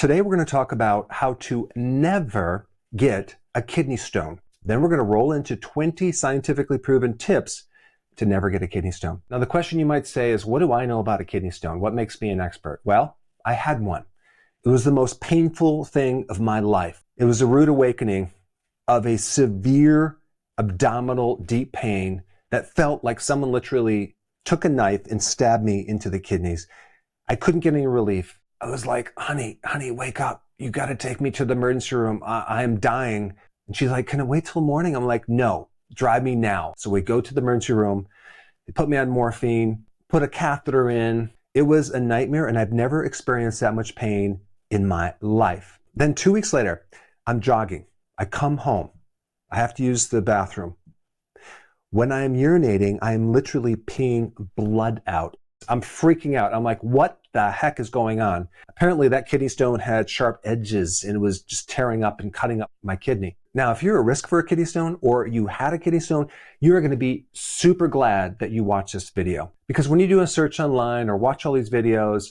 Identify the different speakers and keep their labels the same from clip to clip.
Speaker 1: Today we're going to talk about how to never get a kidney stone. Then we're going to roll into 20 scientifically proven tips to never get a kidney stone. Now the question you might say is, what do I know about a kidney stone? What makes me an expert? Well, I had one. It was the most painful thing of my life. It was a rude awakening of a severe abdominal deep pain that felt like someone literally took a knife and stabbed me into the kidneys. I couldn't get any relief. I was like, honey, wake up. You got to take me to the emergency room. I'm dying. And she's like, can I wait till morning? I'm like, no, drive me now. So we go to the emergency room. They put me on morphine, put a catheter in. It was a nightmare, and I've never experienced that much pain in my life. Then 2 weeks later, I'm jogging. I come home. I have to use the bathroom. When I am urinating, I am literally peeing blood out. I'm freaking out. I'm like, what the heck is going on? Apparently that kidney stone had sharp edges and it was just tearing up and cutting up my kidney. Now, if you're at risk for a kidney stone or you had a kidney stone, you're going to be super glad that you watched this video. Because when you do a search online or watch all these videos,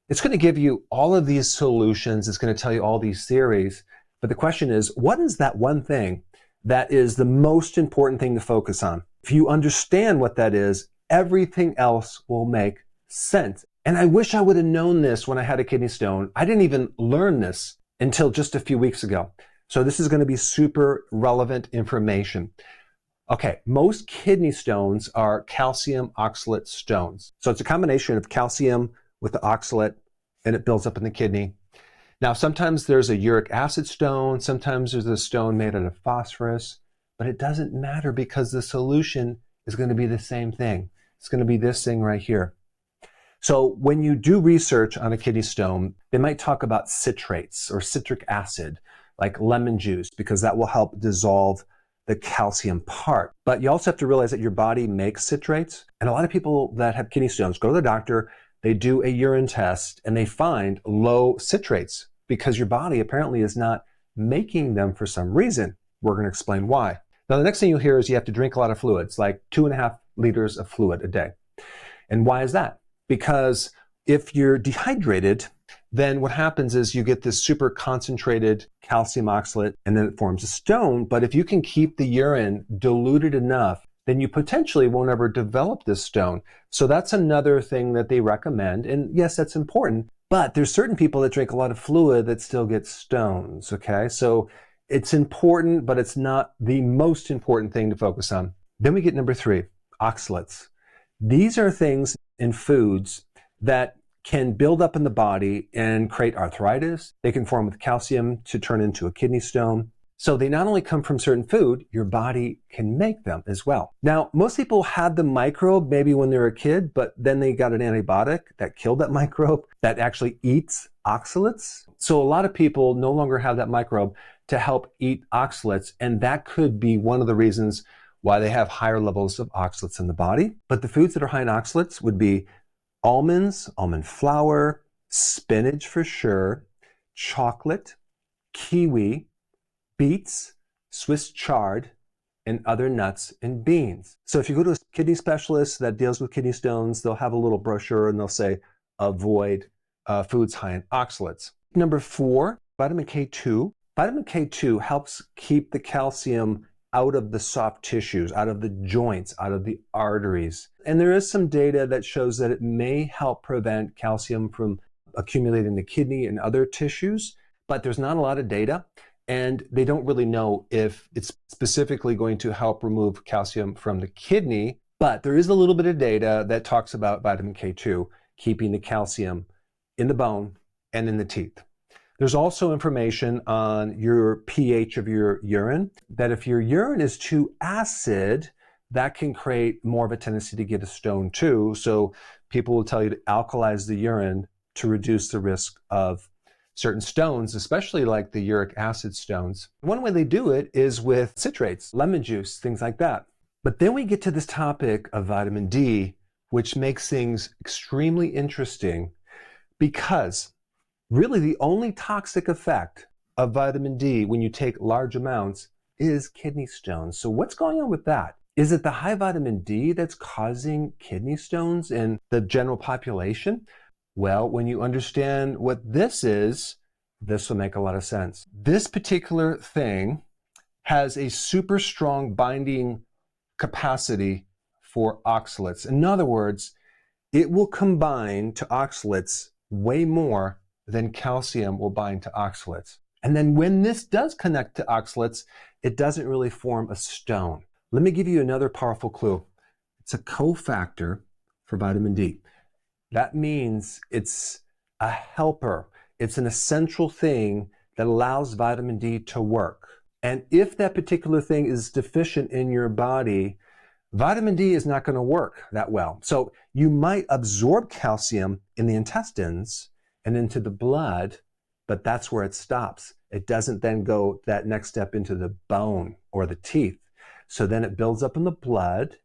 Speaker 1: it's going to give you all of these solutions. It's going to tell you all these theories. But the question is, what is that one thing that is the most important thing to focus on? If you understand what that is, everything else will make sense. And I wish I would have known this when I had a kidney stone. I didn't even learn this until just a few weeks ago. So this is going to be super relevant information. Okay, most kidney stones are calcium oxalate stones. So it's a combination of calcium with the oxalate, and it builds up in the kidney. Now, sometimes there's a uric acid stone. Sometimes there's a stone made out of phosphorus. But it doesn't matter because the solution is going to be the same thing. It's going to be this thing right here. So when you do research on a kidney stone, they might talk about citrates or citric acid, like lemon juice, because that will help dissolve the calcium part. But you also have to realize that your body makes citrates. And a lot of people that have kidney stones go to the doctor, they do a urine test, and they find low citrates because your body apparently is not making them for some reason. We're going to explain why. Now, the next thing you'll hear is you have to drink a lot of fluids, like 2.5 liters of fluid a day. And why is that? Because if you're dehydrated, then what happens is you get this super concentrated calcium oxalate and then it forms a stone. But if you can keep the urine diluted enough, then you potentially won't ever develop this stone. So that's another thing that they recommend. And yes, that's important. But there's certain people that drink a lot of fluid that still get stones, okay? So it's important, but it's not the most important thing to focus on. Then we get number 3, oxalates. These are things in foods that can build up in the body and create arthritis. They can form with calcium to turn into a kidney stone. So they not only come from certain food, your body can make them as well. Now, most people had the microbe maybe when they were a kid, but then they got an antibiotic that killed that microbe that actually eats oxalates. So a lot of people no longer have that microbe to help eat oxalates, and that could be one of the reasons why they have higher levels of oxalates in the body. But the foods that are high in oxalates would be almonds, almond flour, spinach for sure, chocolate, kiwi, beets, Swiss chard, and other nuts and beans. So if you go to a kidney specialist that deals with kidney stones, they'll have a little brochure and they'll say, avoid foods high in oxalates. Number 4, vitamin K2. Vitamin K2 helps keep the calcium out of the soft tissues, out of the joints, out of the arteries. And there is some data that shows that it may help prevent calcium from accumulating in the kidney and other tissues, but there's not a lot of data, and they don't really know if it's specifically going to help remove calcium from the kidney, but there is a little bit of data that talks about vitamin K2 keeping the calcium in the bone and in the teeth. There's also information on your pH of your urine, that if your urine is too acid, that can create more of a tendency to get a stone too. So people will tell you to alkalize the urine to reduce the risk of certain stones, especially like the uric acid stones. One way they do it is with citrates, lemon juice, things like that. But then we get to this topic of vitamin D, which makes things extremely interesting because really the only toxic effect of vitamin D when you take large amounts is kidney stones. So what's going on with that? Is it the high vitamin D that's causing kidney stones in the general population? Well, when you understand what this is, this will make a lot of sense. This particular thing has a super strong binding capacity for oxalates. In other words, it will combine to oxalates way more than calcium will bind to oxalates. And then when this does connect to oxalates, it doesn't really form a stone. Let me give you another powerful clue. It's a cofactor for vitamin D. That means it's a helper. It's an essential thing that allows vitamin D to work. And if that particular thing is deficient in your body, vitamin D is not going to work that well. So you might absorb calcium in the intestines and into the blood, but that's where it stops. It doesn't then go that next step into the bone or the teeth. So then it builds up in the blood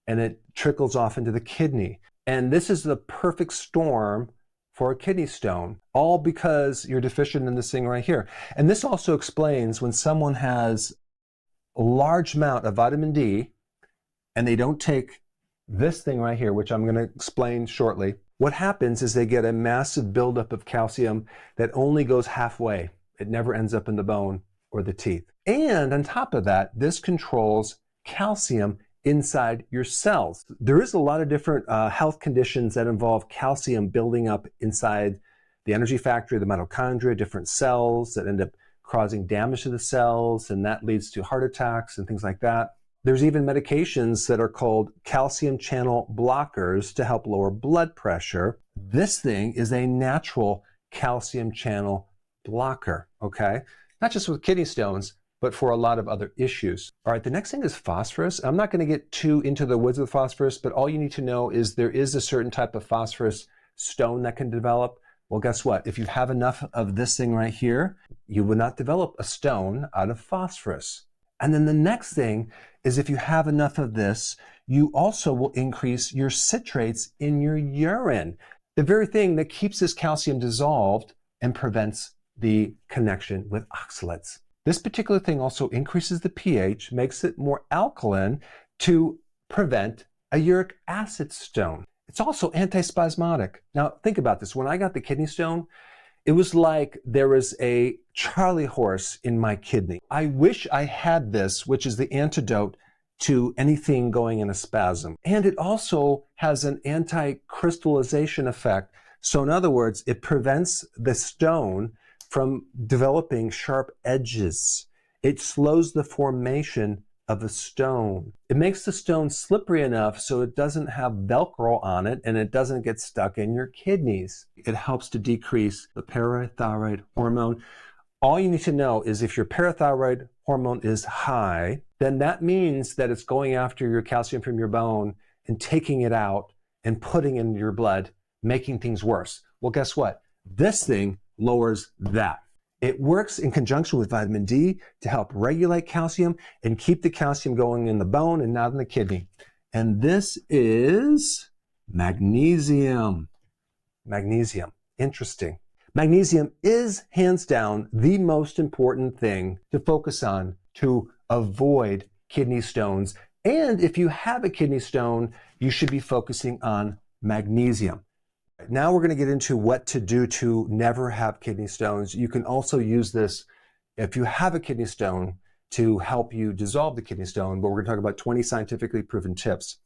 Speaker 1: and it trickles off into the kidney. And this is the perfect storm for a kidney stone, all because you're deficient in this thing right here. And this also explains when someone has a large amount of vitamin D and they don't take this thing right here, which I'm going to explain shortly, what happens is they get a massive buildup of calcium that only goes halfway. It never ends up in the bone or the teeth. And on top of that, this controls calcium inside your cells. There is a lot of different health conditions that involve calcium building up inside the energy factory, the mitochondria, different cells that end up causing damage to the cells, and that leads to heart attacks and things like that. There's even medications that are called calcium channel blockers to help lower blood pressure. This thing is a natural calcium channel blocker, okay? Not just with kidney stones, but for a lot of other issues. All right, the next thing is phosphorus. I'm not going to get too into the woods with phosphorus, but all you need to know is there is a certain type of phosphorus stone that can develop. Well, guess what? If you have enough of this thing right here, you will not develop a stone out of phosphorus. And then the next thing is if you have enough of this, you also will increase your citrates in your urine, the very thing that keeps this calcium dissolved and prevents the connection with oxalates. This particular thing also increases the pH, makes it more alkaline to prevent a uric acid stone. It's also antispasmodic. Now, think about this. When I got the kidney stone, it was like there was a Charlie horse in my kidney. I wish I had this, which is the antidote to anything going in a spasm. And it also has an anti-crystallization effect. So in other words, it prevents the stone from developing sharp edges. It slows the formation of a stone. It makes the stone slippery enough so it doesn't have Velcro on it and it doesn't get stuck in your kidneys. It helps to decrease the parathyroid hormone. All you need to know is if your parathyroid hormone is high, then that means that it's going after your calcium from your bone and taking it out and putting it in your blood, making things worse. Well, guess what? This thing lowers that. It works in conjunction with vitamin D to help regulate calcium and keep the calcium going in the bone and not in the kidney. And this is magnesium. Magnesium. Interesting. Magnesium is hands down the most important thing to focus on to avoid kidney stones. And if you have a kidney stone, you should be focusing on magnesium. Now we're going to get into what to do to never have kidney stones. You can also use this if you have a kidney stone to help you dissolve the kidney stone, but we're going to talk about 20 scientifically proven tips.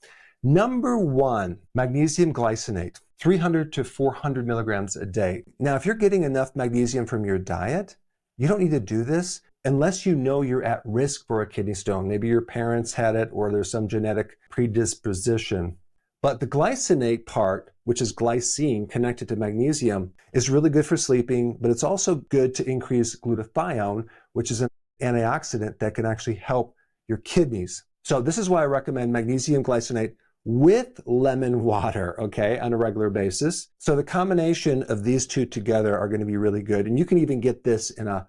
Speaker 1: Number one, magnesium glycinate, 300 to 400 milligrams a day. Now, if you're getting enough magnesium from your diet, you don't need to do this unless you know you're at risk for a kidney stone. Maybe your parents had it or there's some genetic predisposition. But the glycinate part, which is glycine connected to magnesium, is really good for sleeping, but it's also good to increase glutathione, which is an antioxidant that can actually help your kidneys. So this is why I recommend magnesium glycinate with lemon water, okay, on a regular basis. So the combination of these two together are going to be really good. And you can even get this in a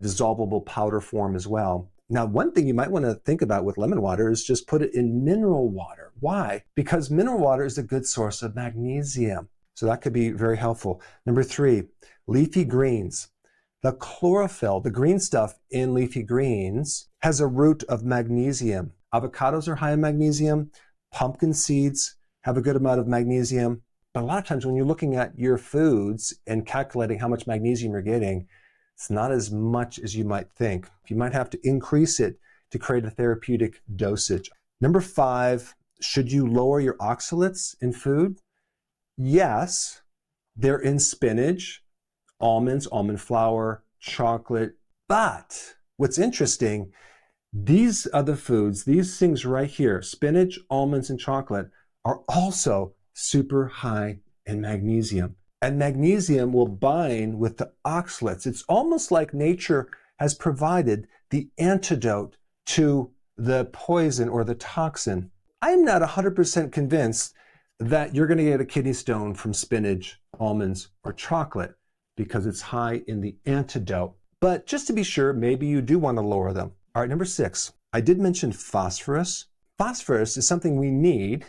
Speaker 1: dissolvable powder form as well. Now, one thing you might want to think about with lemon water is just put it in mineral water. Why? Because mineral water is a good source of magnesium. So that could be very helpful. Number three, leafy greens. The chlorophyll, the green stuff in leafy greens, has a root of magnesium. Avocados are high in magnesium. Pumpkin seeds have a good amount of magnesium. But a lot of times when you're looking at your foods and calculating how much magnesium you're getting, it's not as much as you might think. You might have to increase it to create a therapeutic dosage. Number 5, should you lower your oxalates in food? Yes, they're in spinach, almonds, almond flour, chocolate. But what's interesting, these other foods, these things right here, spinach, almonds, and chocolate, are also super high in magnesium. And magnesium will bind with the oxalates. It's almost like nature has provided the antidote to the poison or the toxin. I'm not 100% convinced that you're going to get a kidney stone from spinach, almonds, or chocolate because it's high in the antidote. But just to be sure, maybe you do want to lower them. All right, number 6, I did mention phosphorus. Phosphorus is something we need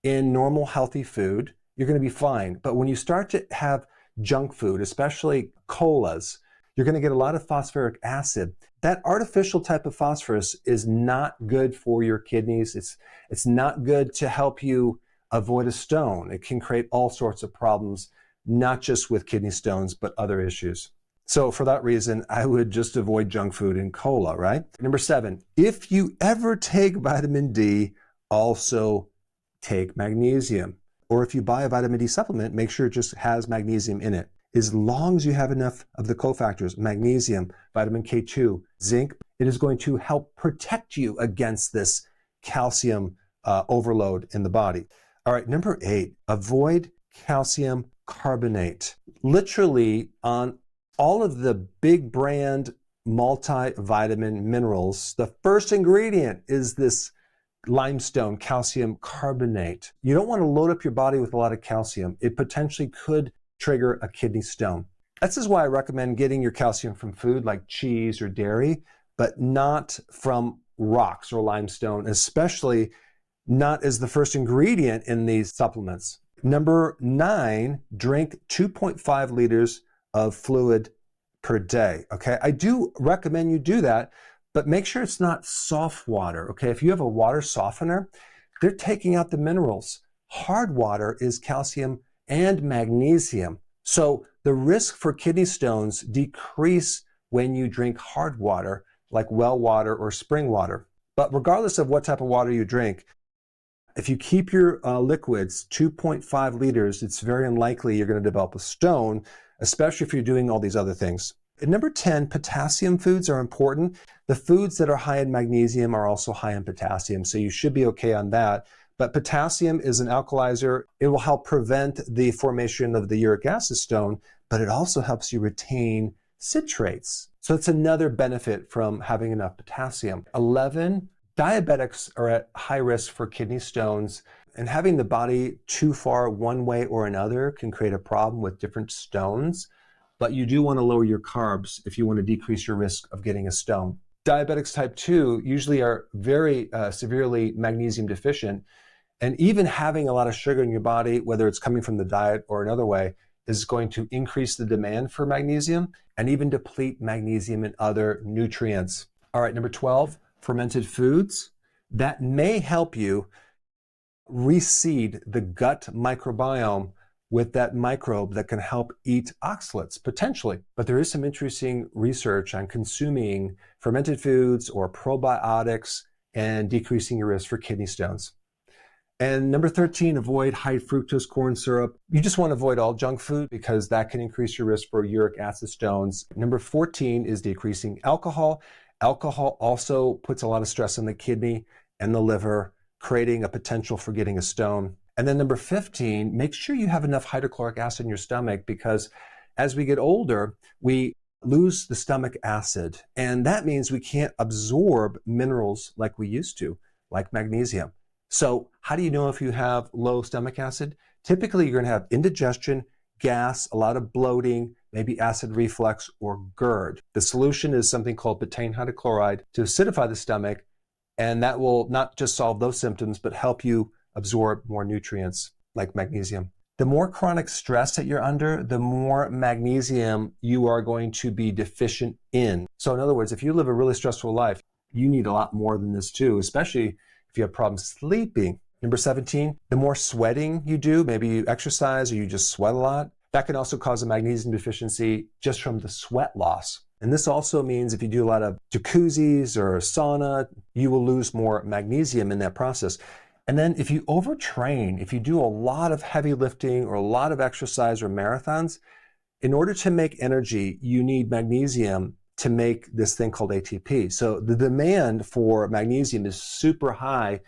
Speaker 1: in normal healthy food. You're going to be fine. But when you start to have junk food, especially colas, you're going to get a lot of phosphoric acid. That artificial type of phosphorus is not good for your kidneys. It's not good to help you avoid a stone. It can create all sorts of problems, not just with kidney stones, but other issues. So for that reason, I would just avoid junk food and cola, right? Number 7, if you ever take vitamin D, also take magnesium. Or if you buy a vitamin D supplement, make sure it just has magnesium in it. As long as you have enough of the cofactors, magnesium, vitamin K2, zinc, it is going to help protect you against this calcium overload in the body. All right, number 8, avoid calcium carbonate. Literally on all of the big brand multivitamin minerals, the first ingredient is this limestone calcium carbonate. You don't want to load up your body with a lot of calcium. It potentially could trigger a kidney stone. This is why I recommend getting your calcium from food like cheese or dairy, but not from rocks or limestone, especially not as the first ingredient in these supplements. Number 9, drink 2.5 liters of fluid per day. Okay, I do recommend you do that, but make sure it's not soft water. Okay, if you have a water softener, they're taking out the minerals. Hard water is calcium and magnesium. So the risk for kidney stones decrease when you drink hard water, like well water or spring water. But regardless of what type of water you drink, if you keep your liquids 2.5 liters, it's very unlikely you're going to develop a stone, especially if you're doing all these other things. And number 10, potassium foods are important. The foods that are high in magnesium are also high in potassium, so you should be okay on that. But potassium is an alkalizer. It will help prevent the formation of the uric acid stone, but it also helps you retain citrates. So it's another benefit from having enough potassium. 11, diabetics are at high risk for kidney stones, and having the body too far one way or another can create a problem with different stones. But you do want to lower your carbs if you want to decrease your risk of getting a stone. Diabetics type 2 usually are very severely magnesium deficient, and even having a lot of sugar in your body, whether it's coming from the diet or another way, is going to increase the demand for magnesium and even deplete magnesium in other nutrients. All right, number 12, fermented foods. That may help you reseed the gut microbiome with that microbe that can help eat oxalates, potentially. But there is some interesting research on consuming fermented foods or probiotics and decreasing your risk for kidney stones. And number 13, avoid high fructose corn syrup. You just want to avoid all junk food because that can increase your risk for uric acid stones. Number 14 is decreasing alcohol. Alcohol also puts a lot of stress on the kidney and the liver, creating a potential for getting a stone. And then number 15, make sure you have enough hydrochloric acid in your stomach, because as we get older, we lose the stomach acid. And that means we can't absorb minerals like we used to, like magnesium. So how do you know if you have low stomach acid? Typically, you're going to have indigestion, gas, a lot of bloating, maybe acid reflux or GERD. The solution is something called betaine hydrochloride to acidify the stomach, and that will not just solve those symptoms, but help you absorb more nutrients like magnesium. The more chronic stress that you're under, the more magnesium you are going to be deficient in. So in other words, if you live a really stressful life, you need a lot more than this too, especially if you have problems sleeping. Number 17, the more sweating you do, maybe you exercise or you just sweat a lot, that can also cause a magnesium deficiency just from the sweat loss. And this also means if you do a lot of jacuzzis or sauna, you will lose more magnesium in that process. And then if you overtrain, if you do a lot of heavy lifting or a lot of exercise or marathons, in order to make energy, you need magnesium to make this thing called ATP. So the demand for magnesium is super high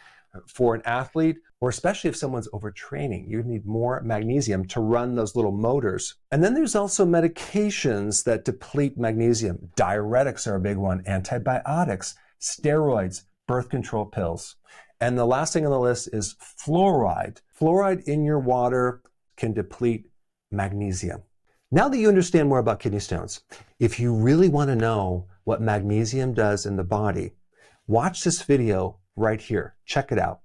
Speaker 1: for an athlete, or especially if someone's overtraining. You need more magnesium to run those little motors. And then there's also medications that deplete magnesium. Diuretics are a big one, antibiotics, steroids, birth control pills. And the last thing on the list is fluoride. Fluoride in your water can deplete magnesium. Now that you understand more about kidney stones, if you really want to know what magnesium does in the body, watch this video right here. Check it out.